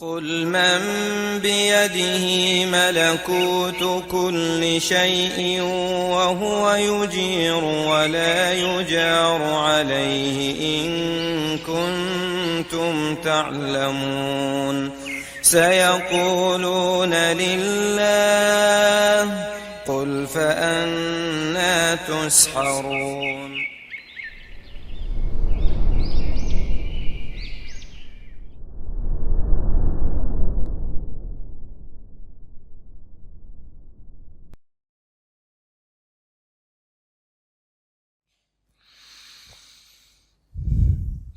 قل من بيده ملكوت كل شيء وهو يجير ولا يجار عليه إن كنتم تعلمون سيقولون لله قل فأنى تسحرون.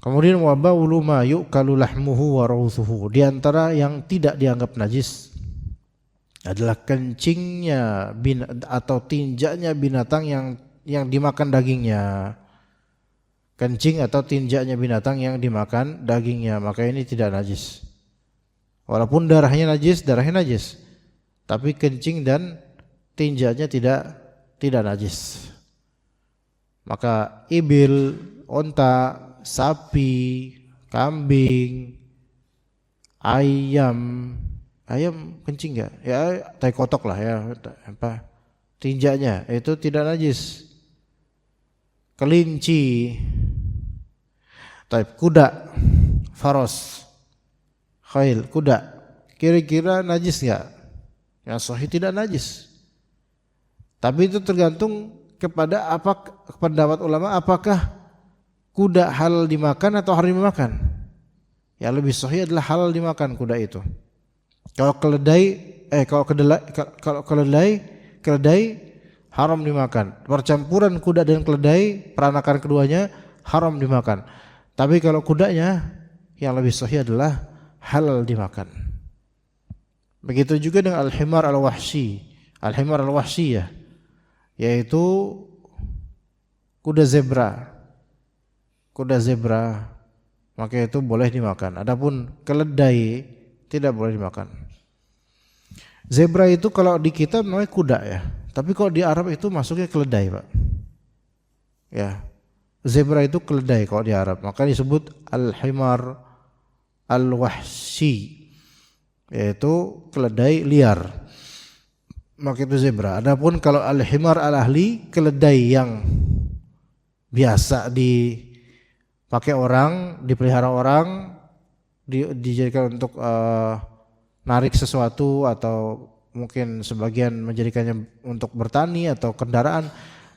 Kemudian wa baulu ma yu'kalu lahmuhu wa rawthuhu. Di antara yang tidak dianggap najis adalah kencingnya atau tinjaknya binatang yang dimakan dagingnya. Kencing atau tinjaknya binatang yang dimakan dagingnya, maka ini tidak najis. Walaupun darahnya najis, tapi kencing dan tinjaknya tidak najis. Maka ibil, onta, sapi, kambing, ayam kencing enggak? Ya tai kotok lah ya, apa? Tinjaknya itu tidak najis. Kelinci, kuda, faros, khail, kuda, kira-kira najis enggak? Yang sahih tidak najis. Tapi itu tergantung kepada pendapat ulama, apakah kuda halal dimakan atau haram dimakan. Yang lebih sahih adalah halal dimakan kuda itu. Kalau keledai haram dimakan. Percampuran kuda dan keledai, peranakan keduanya haram dimakan. Tapi kalau kudanya, yang lebih sahih adalah halal dimakan. Begitu juga dengan al-himar al-wahshi. Al-himar al-wahshiyah, yaitu kuda zebra, maka itu boleh dimakan. Adapun keledai tidak boleh dimakan. Zebra itu kalau di kita namanya kuda ya, tapi kalau di Arab itu masuknya keledai, Pak. Ya, zebra itu keledai kalau di Arab, maka disebut al-himar al-wahshi, yaitu keledai liar. Maka itu zebra. Adapun kalau al-himar al-ahli, keledai yang biasa dipakai orang, dipelihara orang, dijadikan untuk narik sesuatu, atau mungkin sebagian menjadikannya untuk bertani atau kendaraan,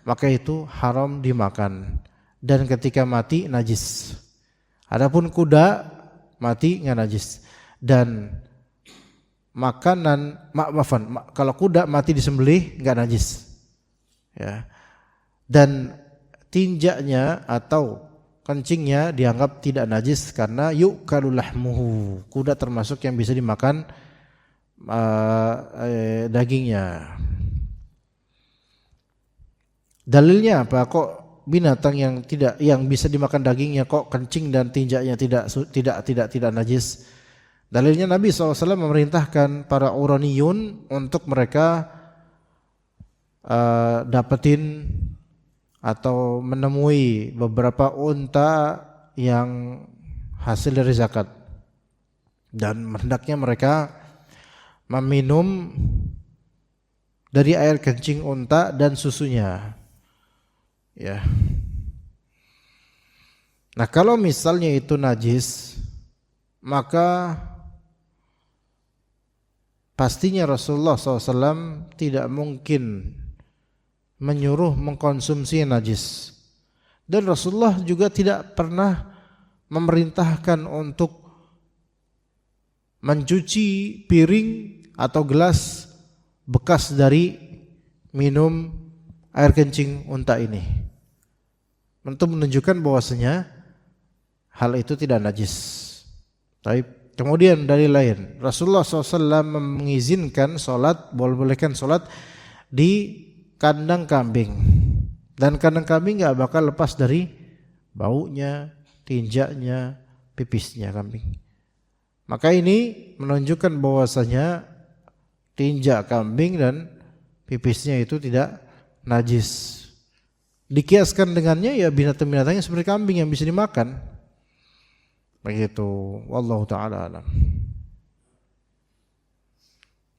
maka itu haram dimakan dan ketika mati najis. Adapun kuda mati nggak najis, dan makanan kalau kuda mati disembelih nggak najis ya, dan tinjaknya atau kencingnya dianggap tidak najis karena yu'kalu lahmuhu. Kuda termasuk yang bisa dimakan dagingnya. Dalilnya apa? Kok binatang yang bisa dimakan dagingnya kok kencing dan tinjaknya tidak najis? Dalilnya Nabi SAW memerintahkan para uraniyun untuk mereka dapetin atau menemui beberapa unta yang hasil dari zakat, dan hendaknya mereka meminum dari air kencing unta dan susunya ya. Nah, kalau misalnya itu najis, maka pastinya Rasulullah SAW tidak mungkin menyuruh mengkonsumsi najis, dan Rasulullah juga tidak pernah memerintahkan untuk mencuci piring atau gelas bekas dari minum air kencing unta ini, untuk menunjukkan bahwasanya hal itu tidak najis. Tapi kemudian dari lain, Rasulullah SAW mengizinkan sholat, bolehkan sholat di kandang kambing, dan kandang kambing nggak bakal lepas dari baunya, tinjaknya, pipisnya kambing. Maka ini menunjukkan bahwasanya tinjak kambing dan pipisnya itu tidak najis. Dikiaskan dengannya ya binatang-binatang yang seperti kambing yang bisa dimakan. Begitu, wallahu taala alam.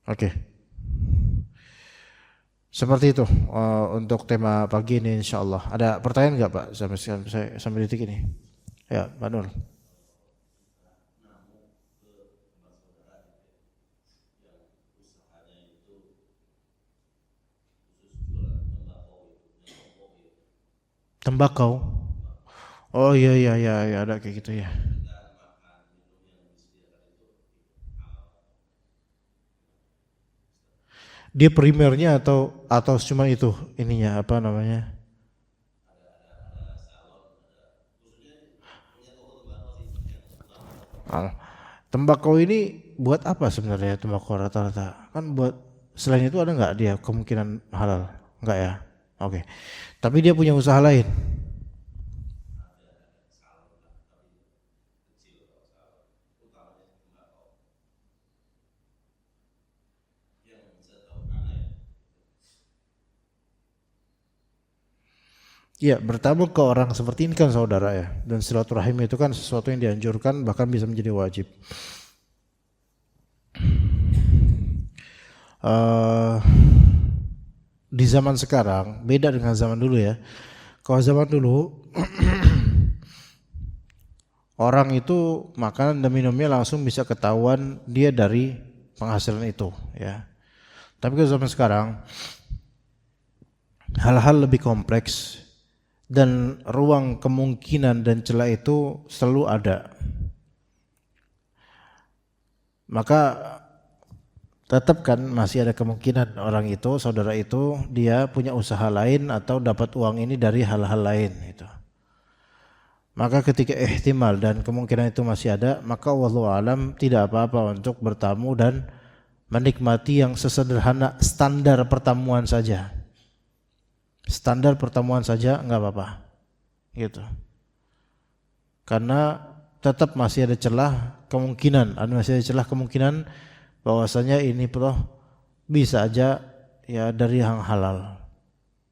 Oke. Seperti itu untuk tema pagi ini insyaallah. Ada pertanyaan enggak Pak sampai detik ini? Ya, Pak Nur. Tembakau. Oh iya ada kayak gitu ya. Dia primernya atau cuma itu ininya apa namanya? Tembakau ini buat apa sebenarnya tembakau rata-rata? Kan buat selain itu ada nggak dia kemungkinan halal? Nggak ya? Oke. Tapi dia punya usaha lain. Ya, bertamu ke orang seperti ini kan saudara ya. Dan silaturahim itu kan sesuatu yang dianjurkan bahkan bisa menjadi wajib. Di zaman sekarang beda dengan zaman dulu ya. Kalau zaman dulu orang itu makanan dan minumnya langsung bisa ketahuan dia dari penghasilan itu ya. Tapi kalau zaman sekarang hal-hal lebih kompleks dan ruang kemungkinan dan celah itu selalu ada. Maka tetap kan masih ada kemungkinan orang itu, saudara itu dia punya usaha lain atau dapat uang ini dari hal-hal lain itu. Maka ketika ihtimal dan kemungkinan itu masih ada, maka wallahu alam tidak apa-apa untuk bertamu dan menikmati yang sesederhana standar pertemuan saja. Standar pertemuan saja enggak apa-apa. Gitu. Karena tetap masih ada celah kemungkinan, bahwasanya ini bisa aja ya dari yang halal.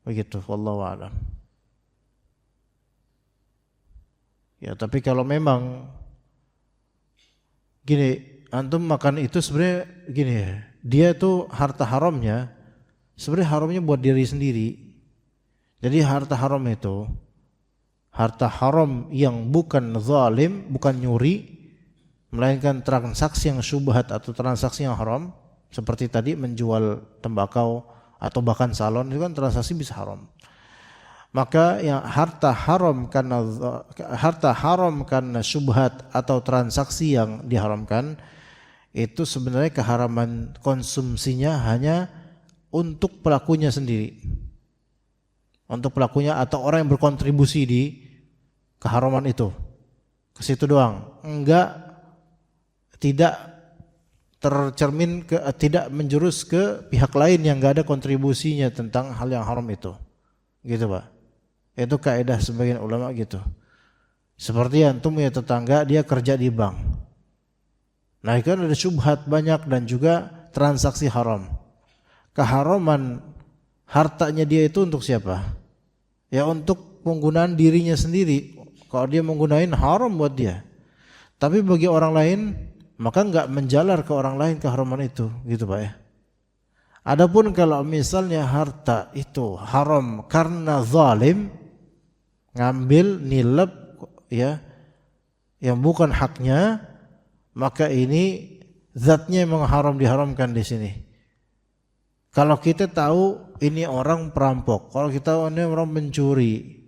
Begitu, wallahu a'lam. Ya, tapi kalau memang gini, antum makan itu sebenarnya gini ya, dia tuh harta haramnya sebenarnya haramnya buat diri sendiri. Jadi harta haram itu harta haram yang bukan zalim, bukan nyuri, melainkan transaksi yang syubhat atau transaksi yang haram, seperti tadi menjual tembakau atau bahkan salon, itu kan transaksi bisa haram. Maka yang harta haram karena syubhat atau transaksi yang diharamkan itu sebenarnya keharaman konsumsinya hanya untuk pelakunya sendiri, untuk pelakunya atau orang yang berkontribusi di keharaman itu, ke situ doang. Tidak tercermin tidak menjurus ke pihak lain yang enggak ada kontribusinya tentang hal yang haram itu. Gitu, Pak. Itu kaidah sebagian ulama gitu. Seperti antum punya tetangga dia kerja di bank. Nah, itu kan ada syubhat banyak dan juga transaksi haram. Keharaman hartanya dia itu untuk siapa? Ya untuk penggunaan dirinya sendiri. Kalau dia menggunakan haram buat dia. Tapi bagi orang lain maka enggak menjalar ke orang lain keharaman itu, gitu Pak ya. Adapun kalau misalnya harta itu haram karena zalim, ngambil nilep ya yang bukan haknya, maka ini zatnya memang haram, diharamkan di sini. Kalau kita tahu ini orang perampok, kalau kita tahu ini orang pencuri,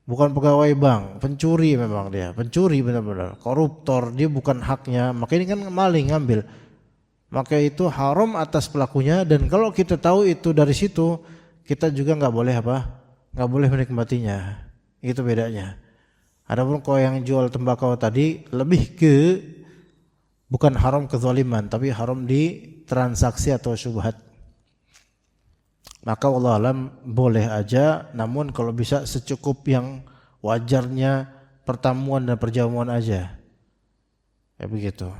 bukan pegawai bank, pencuri memang dia, pencuri benar-benar, koruptor, dia bukan haknya, maka ini kan maling ngambil, maka itu haram atas pelakunya. Dan kalau kita tahu itu dari situ, kita juga nggak boleh nggak boleh menikmatinya. Itu bedanya. Adapun kalau yang jual tembakau tadi lebih ke bukan haram kezaliman, tapi haram di transaksi atau syubhat. Maka wallahu alam boleh aja, namun kalau bisa secukup yang wajarnya pertemuan dan perjamuan aja. Ya begitu.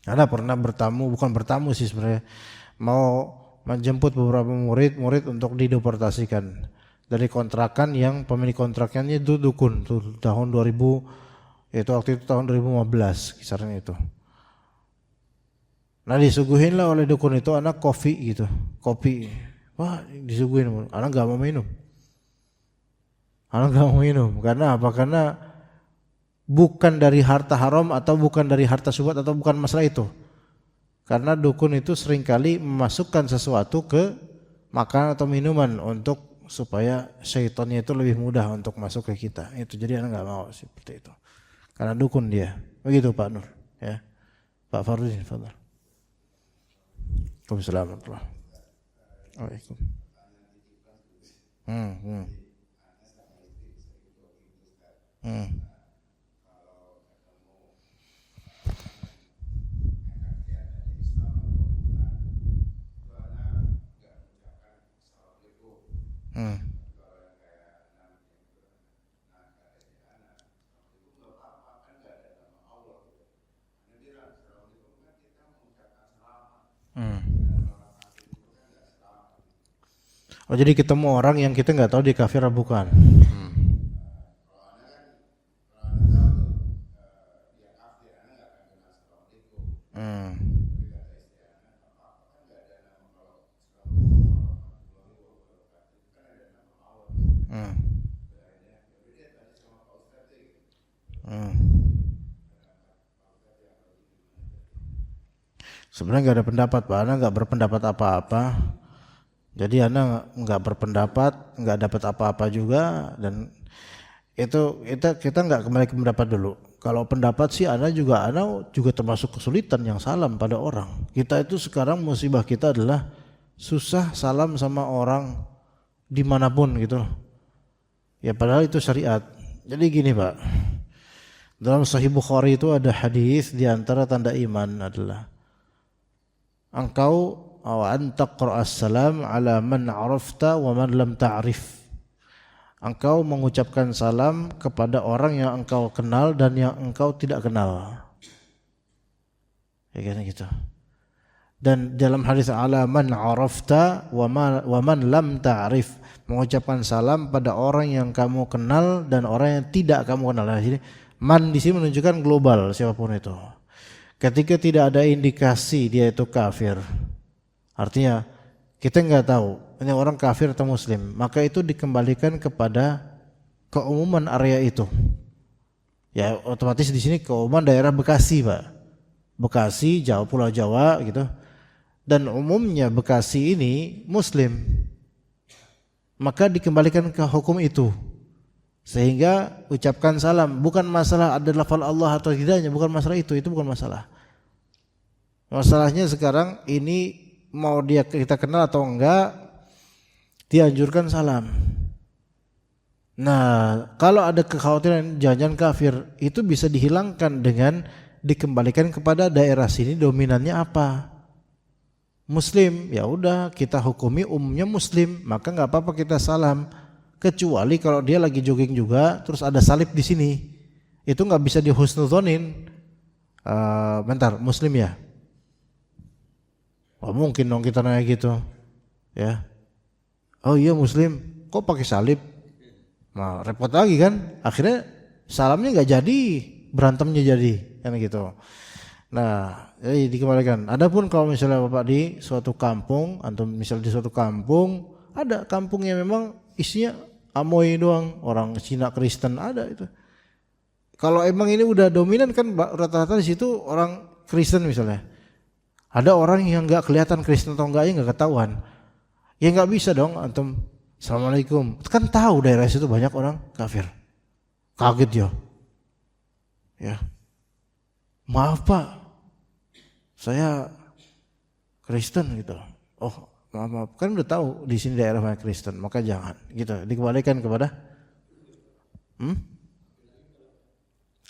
Ana pernah bukan bertamu sih sebenarnya, mau menjemput beberapa murid untuk dideportasikan dari kontrakan yang pemilik kontraknya itu dukun tuh, tahun 2000, itu waktu itu tahun 2015 kisaran itu. Nah disuguhin lah oleh dukun itu anak kopi gitu, kopi. Wah disuguhin, anak gak mau minum. Anak gak mau minum, karena apa? Karena bukan dari harta haram atau bukan dari harta syubhat atau bukan masalah itu. Karena dukun itu seringkali memasukkan sesuatu ke makanan atau minuman untuk supaya syaitannya itu lebih mudah untuk masuk ke kita. Itu jadi anak nggak mau seperti itu. Karena dukun dia. Begitu Pak Nur. Ya, Pak Farudin, fadhal. Waalaikumsalam warahmatullahi wabarakatuh. Oh jadi ketemu orang yang kita nggak tahu dia kafir atau bukan. Sebenarnya nggak ada pendapat Pak, Ana nggak berpendapat apa-apa. Jadi Ana nggak berpendapat, nggak dapat apa-apa juga, dan itu kita nggak kembali ke pendapat dulu. Kalau pendapat sih Ana juga termasuk kesulitan yang salam pada orang. Kita itu sekarang musibah kita adalah susah salam sama orang dimanapun gitu. Ya padahal itu syariat. Jadi gini Pak, dalam Sahih Bukhari itu ada hadis di antara tanda iman adalah engkau anta qra'as salam ala man 'arafta wa man lam ta'rif. Engkau mengucapkan salam kepada orang yang engkau kenal dan yang engkau tidak kenal. Ya kan gitu. Dan dalam hadis ala man 'arafta wa man lam ta'rif, mengucapkan salam pada orang yang kamu kenal dan orang yang tidak kamu kenal. Nah, jadi man di sini menunjukkan global siapapun itu. Ketika tidak ada indikasi dia itu kafir, artinya kita nggak tahu ini orang kafir atau muslim, maka itu dikembalikan kepada keumuman area itu. Ya otomatis di sini keumuman daerah Bekasi Pak, Bekasi, Jawa, Pulau Jawa gitu. Dan umumnya Bekasi ini muslim, maka dikembalikan ke hukum itu. Sehingga ucapkan salam, bukan masalah ada lafal Allah atau tidaknya, bukan masalah itu bukan masalah. Masalahnya sekarang ini mau dia kita kenal atau enggak, dianjurkan salam. Nah, kalau ada kekhawatiran jangan kafir, itu bisa dihilangkan dengan dikembalikan kepada daerah sini dominannya apa? Muslim, ya udah kita hukumi umumnya muslim, maka nggak apa-apa kita salam. Kecuali kalau dia lagi jogging juga, terus ada salib di sini, itu nggak bisa dihusnudzonin. Bentar, muslim ya? Oh, mungkin dong kita nanya gitu, ya. Oh iya muslim, kok pakai salib? Nah repot lagi kan, akhirnya salamnya nggak jadi, berantemnya jadi, kan gitu. Nah, jadi dikembalikan. Adapun kalau misalnya Bapak di suatu kampung, atau misalnya di suatu kampung, ada kampung yang memang isinya amoy doang, orang Cina Kristen ada itu. Kalau emang ini udah dominan kan rata-rata di situ orang Kristen misalnya. Ada orang yang nggak kelihatan Kristen atau enggaknya nggak ketahuan. Ya nggak bisa dong antum assalamualaikum. Kan tahu daerah situ banyak orang kafir. Kaget ya. Ya. Maaf Pak, saya Kristen gitu. Oh maaf, kan udah tahu di sini daerah banyak Kristen, maka jangan gitu. Dikembalikan kepada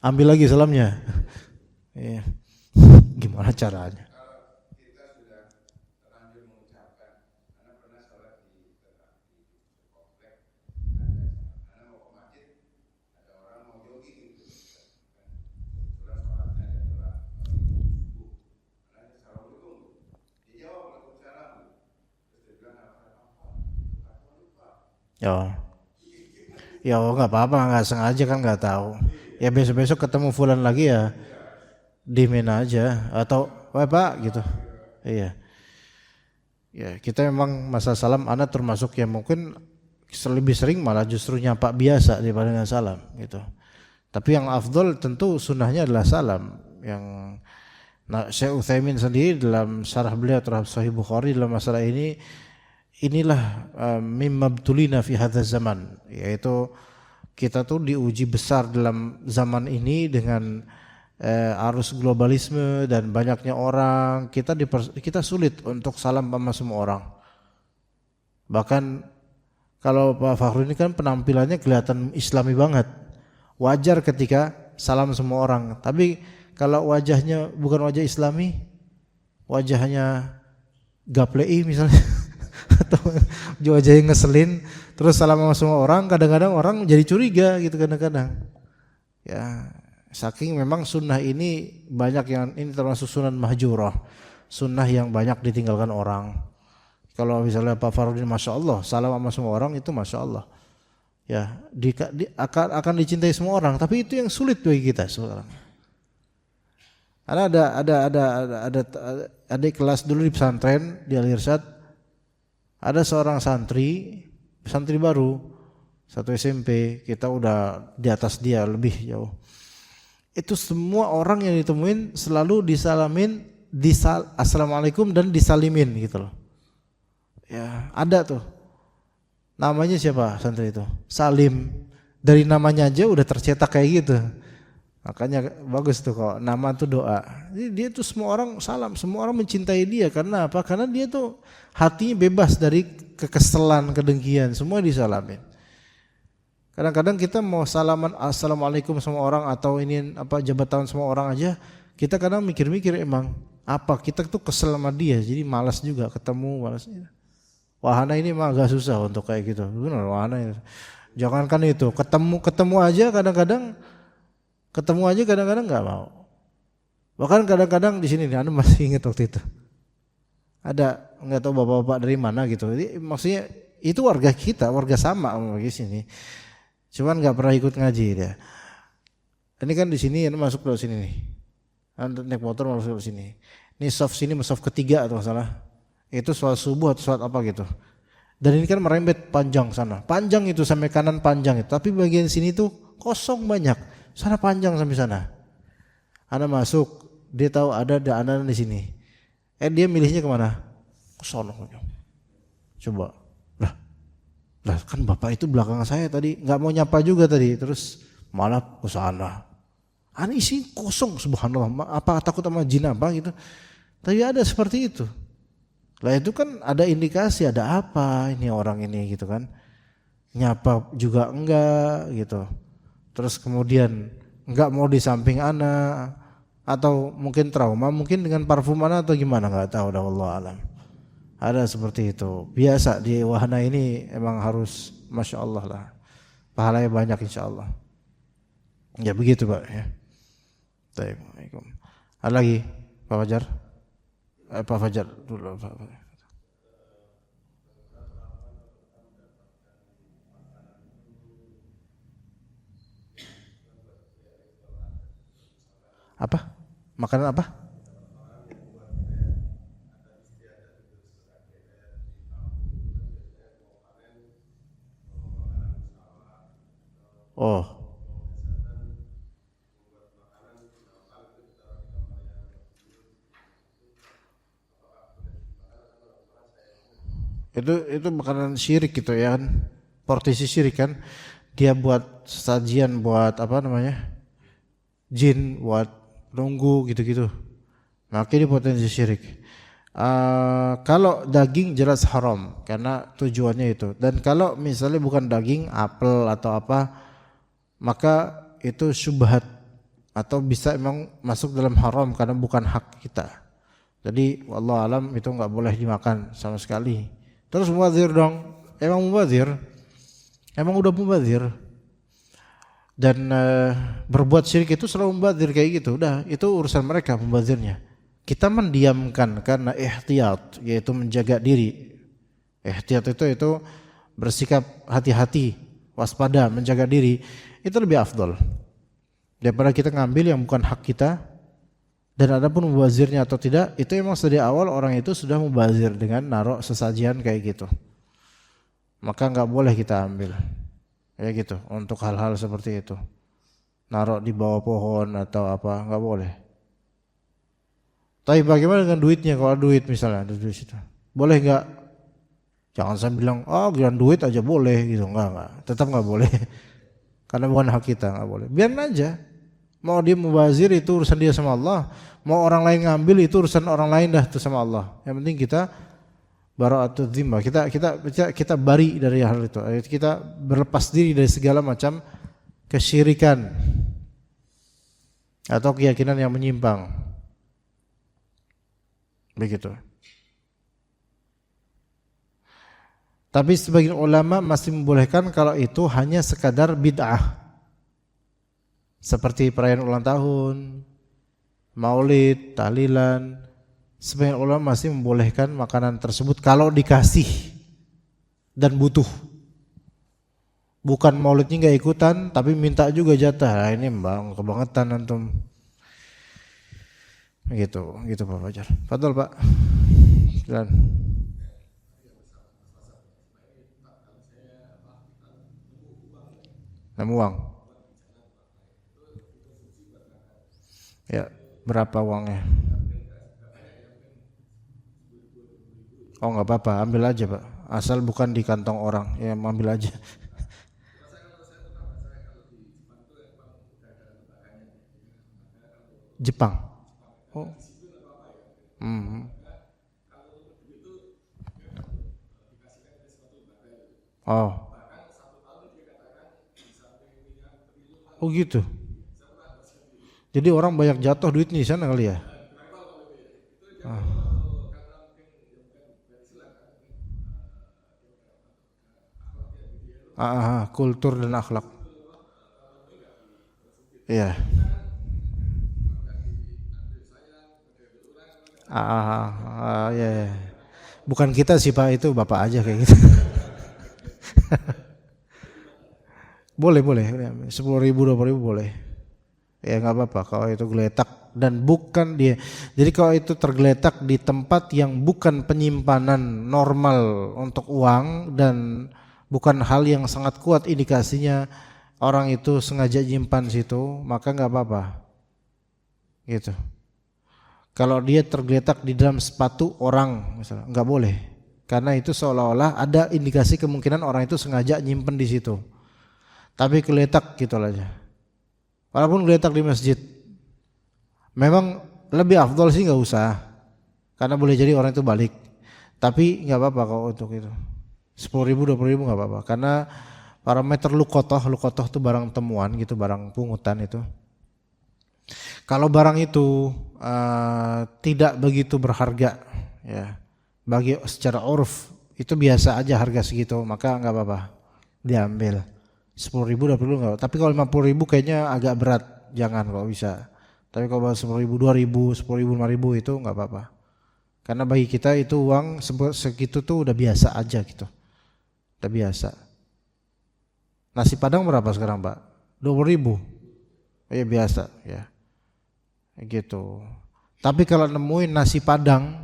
ambil lagi salamnya. Iya. Gimana caranya? Ya nggak apa-apa, nggak sengaja kan nggak tahu. Ya besok-besok ketemu fulan lagi ya dimin aja atau Pak gitu. Iya. Ya, kita memang masa salam ana termasuk yang mungkin lebih sering malah justru nyapa biasa daripada dengan salam gitu. Tapi yang afdol tentu sunnahnya adalah salam. Yang Syekh Utsaimin sendiri dalam syarah beliau terhadap Sahih Bukhari dalam masalah ini, inilah mimma btulina fi hadzal zaman, yaitu kita tuh diuji besar dalam zaman ini dengan arus globalisme dan banyaknya orang, kita sulit untuk salam sama semua orang. Bahkan kalau Pak Fakhru ini kan penampilannya kelihatan islami banget, wajar ketika salam semua orang. Tapi kalau wajahnya bukan wajah islami, wajahnya gaplei misalnya atau wajah yang ngeselin, terus salam sama semua orang, kadang-kadang orang jadi curiga gitu kadang-kadang. Ya, saking memang sunnah ini banyak yang, ini termasuk sunnah mahjurah, sunnah yang banyak ditinggalkan orang. Kalau misalnya Pak Farudin Masya Allah salam sama semua orang itu Masya Allah, ya akan dicintai semua orang. Tapi itu yang sulit bagi kita sekarang. Ada kelas dulu di pesantren di Al Irsyad, ada seorang santri baru, satu SMP, kita udah di atas dia lebih jauh. Itu semua orang yang ditemuin selalu disalamin, assalamualaikum dan disalimin gitu loh. Ya, ada tuh. Namanya siapa santri itu? Salim. Dari namanya aja udah tercetak kayak gitu. Makanya bagus tuh kok nama tuh doa. Jadi dia tuh semua orang salam, semua orang mencintai dia karena apa? Karena dia tuh hatinya bebas dari kekesalan, kedengkian, semua disalamin. Kadang-kadang kita mau salaman assalamualaikum sama orang atau ini apa jabat tangan sama orang aja, kita kadang mikir-mikir emang apa kita tuh kesel sama dia, jadi malas juga ketemu, malas. Wahana ini mah agak susah untuk kayak gitu. Benar wahana itu. Jangankan itu, ketemu aja kadang-kadang nggak mau. Bahkan kadang-kadang di sini nih, Anda masih ingat waktu itu. Ada nggak tahu bapak-bapak dari mana gitu. Jadi maksudnya itu warga kita, warga sama di sini. Cuman nggak pernah ikut ngaji dia. Ini kan di sini, Anda masuk ke sini nih. Anda naik motor masuk ke sini. Ini soft sini, soft ketiga atau salah. Itu sholat subuh atau sholat apa gitu. Dan ini kan merembet panjang sana. Panjang itu sampai kanan panjang itu. Tapi bagian sini tuh kosong banyak. Sana panjang sampai sana. Anda masuk, dia tahu ada anak di sini. Dia milihnya kemana? Ke sono. Coba. Lah kan bapak itu belakang saya tadi nggak mau nyapa juga tadi, terus malah ke sana. Ini isi kosong, subhanallah. Apa takut sama jin apa gitu? Tapi ada seperti itu. Lah itu kan ada indikasi ada apa ini orang ini gitu kan. Nyapa juga enggak gitu. Terus kemudian enggak mau di samping anak atau mungkin trauma, mungkin dengan parfum anak atau gimana enggak tahu dah wallahu alam. Ada seperti itu. Biasa di wahana ini emang harus Masya Allah lah. Pahalanya banyak insya Allah. Ya begitu Pak ya. Assalamualaikum. Ada lagi Pak Fajar? Pak Fajar dulu Pak. Apa? Makanan apa? Oh. Itu makanan syirik gitu ya kan. Portisi syirik kan. Dia buat sajian buat apa namanya? Jin, buat nunggu gitu-gitu. Makanya potensi syirik. Kalau daging jelas haram karena tujuannya itu. Dan kalau misalnya bukan daging, apel atau apa, maka itu syubhat atau bisa emang masuk dalam haram karena bukan hak kita. Jadi wallahu alam itu nggak boleh dimakan sama sekali. Terus mubazir dong, emang mubazir, emang udah mubazir. Dan berbuat syirik itu selalu mubazir kayak gitu. Udah itu urusan mereka mubazirnya. Kita mendiamkan karena ihtiyat, yaitu menjaga diri. Ihtiyat itu bersikap hati-hati, waspada, menjaga diri. Itu lebih afdol daripada kita ngambil yang bukan hak kita, Dan adapun mubazirnya atau tidak, itu emang dari awal orang itu sudah mubazir dengan naruh sesajian kayak gitu. Maka nggak boleh kita ambil, ya gitu. Untuk hal-hal seperti itu, naruh di bawah pohon atau apa, nggak boleh. Tapi bagaimana dengan duitnya? Kalau duit misalnya ada duit situ, boleh nggak? Jangan saya bilang, bilang duit aja boleh gitu, nggak, tetap nggak boleh. Karena bukan hak kita, nggak boleh. Biarin aja. Mau dia mubazir itu urusan dia sama Allah, mau orang lain ngambil itu urusan orang lain dah itu sama Allah. Yang penting kita bara'atul dzimmah, kita bari dari hal itu. Kita berlepas diri dari segala macam kesyirikan atau keyakinan yang menyimpang. Begitu. Tapi sebagian ulama masih membolehkan kalau itu hanya sekadar bid'ah. Seperti perayaan ulang tahun, maulid, tahlilan. Sebagian ulama masih membolehkan makanan tersebut kalau dikasih dan butuh. Bukan maulidnya nggak ikutan, tapi minta juga jatah. Nah, ini bang kebangetan antum. Gitu Pak Fajar. Fadhol Pak. Dan nemu uang. Ya, berapa uangnya? Oh nggak apa-apa, ambil aja Pak. Asal bukan di kantong orang, ya ambil aja. Jepang. Oh. Oh. Oh gitu. Jadi orang banyak jatuh duitnya di sana kali ya. Kultur dan akhlak. Iya. Ya. Bukan kita sih Pak, itu Bapak aja kayak gitu. boleh 10.000 20.000 boleh. Ya nggak apa-apa kalau itu geletak dan bukan dia. Jadi kalau itu tergeletak di tempat yang bukan penyimpanan normal untuk uang dan bukan hal yang sangat kuat indikasinya orang itu sengaja nyimpan situ, maka nggak apa-apa. Gitu. Kalau dia tergeletak di dalam sepatu orang, misalnya, nggak boleh, karena itu seolah-olah ada indikasi kemungkinan orang itu sengaja nyimpan di situ. Tapi geletak gitu aja. Walaupun geletak di masjid, memang lebih afdol sih nggak usah, karena boleh jadi orang itu balik. Tapi nggak apa-apa kalau untuk itu. 10.000 20.000 nggak apa-apa, karena parameter lukotoh itu barang temuan gitu, barang pungutan itu. Kalau barang itu tidak begitu berharga, ya, bagi secara urf itu biasa aja harga segitu, maka nggak apa-apa diambil. 10.000 20.000 nggak, tapi kalau 50.000 kayaknya agak berat, jangan kalau bisa. Tapi kalau 10.000 2.000 10.000 5.000 itu nggak apa-apa, karena bagi kita itu uang segitu tuh udah biasa aja gitu, udah biasa. Nasi Padang berapa sekarang Pak? 20.000, ya biasa ya, gitu. Tapi kalau nemuin nasi Padang,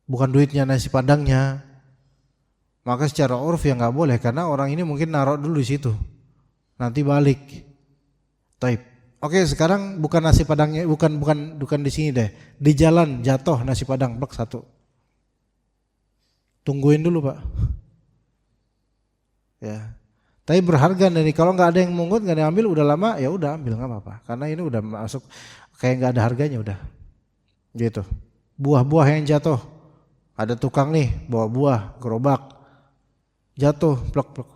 bukan duitnya nasi Padangnya, maka secara urf ya nggak boleh, karena orang ini mungkin naruh dulu di situ, nanti balik. Taib. Oke, sekarang bukan nasi Padangnya, bukan di sini deh, di jalan jatuh nasi Padang blok 1. Tungguin dulu Pak. Ya. Tapi berharga nih, kalau nggak ada yang mungut, nggak ada yang ambil, udah lama ya udah ambil nggak apa-apa, karena ini udah masuk kayak nggak ada harganya udah. Gitu. Buah-buah yang jatuh, ada tukang nih bawa buah gerobak, jatuh blok.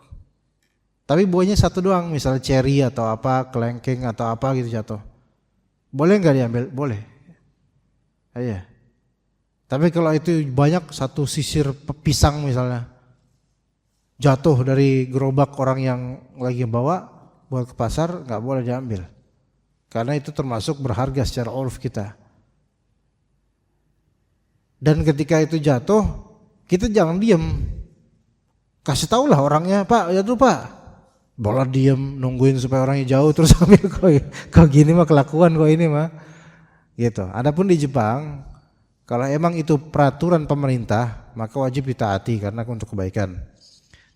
Tapi buahnya satu doang, misalnya cherry atau apa, kelengkeng atau apa gitu jatuh. Boleh nggak diambil? Boleh. Iya. Tapi kalau itu banyak, satu sisir pisang misalnya, jatuh dari gerobak orang yang lagi bawa buat ke pasar, nggak boleh diambil. Karena itu termasuk berharga secara urf kita. Dan ketika itu jatuh, kita jangan diem. Kasih tahulah orangnya, Pak, jatuh Pak. Bola diem, nungguin supaya orangnya jauh terus ambil. Kok gini mah kelakuan kok ini mah. Gitu. Adapun di Jepang, kalau emang itu peraturan pemerintah, maka wajib ditaati karena untuk kebaikan.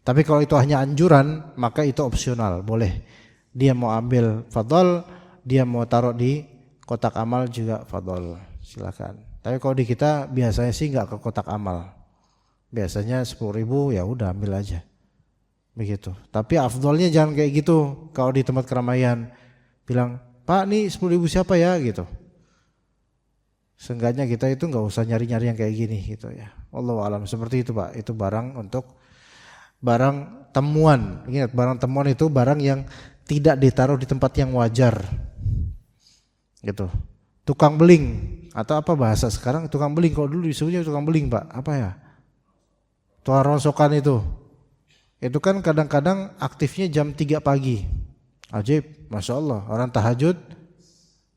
Tapi kalau itu hanya anjuran, maka itu opsional, boleh. Dia mau ambil fadhol, dia mau taruh di kotak amal juga fadhol, silakan. Tapi kalau di kita biasanya sih nggak ke kotak amal. Biasanya 10.000 ya udah ambil aja. Begitu. Tapi afdolnya jangan kayak gitu. Kalau di tempat keramaian bilang, "Pak, nih 10.000 siapa ya?" gitu. Seenggaknya kita itu nggak usah nyari-nyari yang kayak gini gitu ya. Wallahu alam, seperti itu Pak. Itu barang untuk barang temuan. Ingat, barang temuan itu barang yang tidak ditaruh di tempat yang wajar. Gitu. Tukang beling atau apa bahasa sekarang, tukang beling. Kalau dulu disebutnya tukang beling Pak, apa ya? Tukang rongsokan itu. Itu kan kadang-kadang aktifnya jam 3 pagi. Ajaib, Masya Allah. Orang tahajud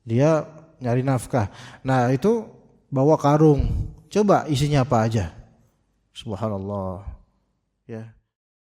dia nyari nafkah. Nah itu bawa karung. Coba isinya apa aja. Subhanallah. Ya.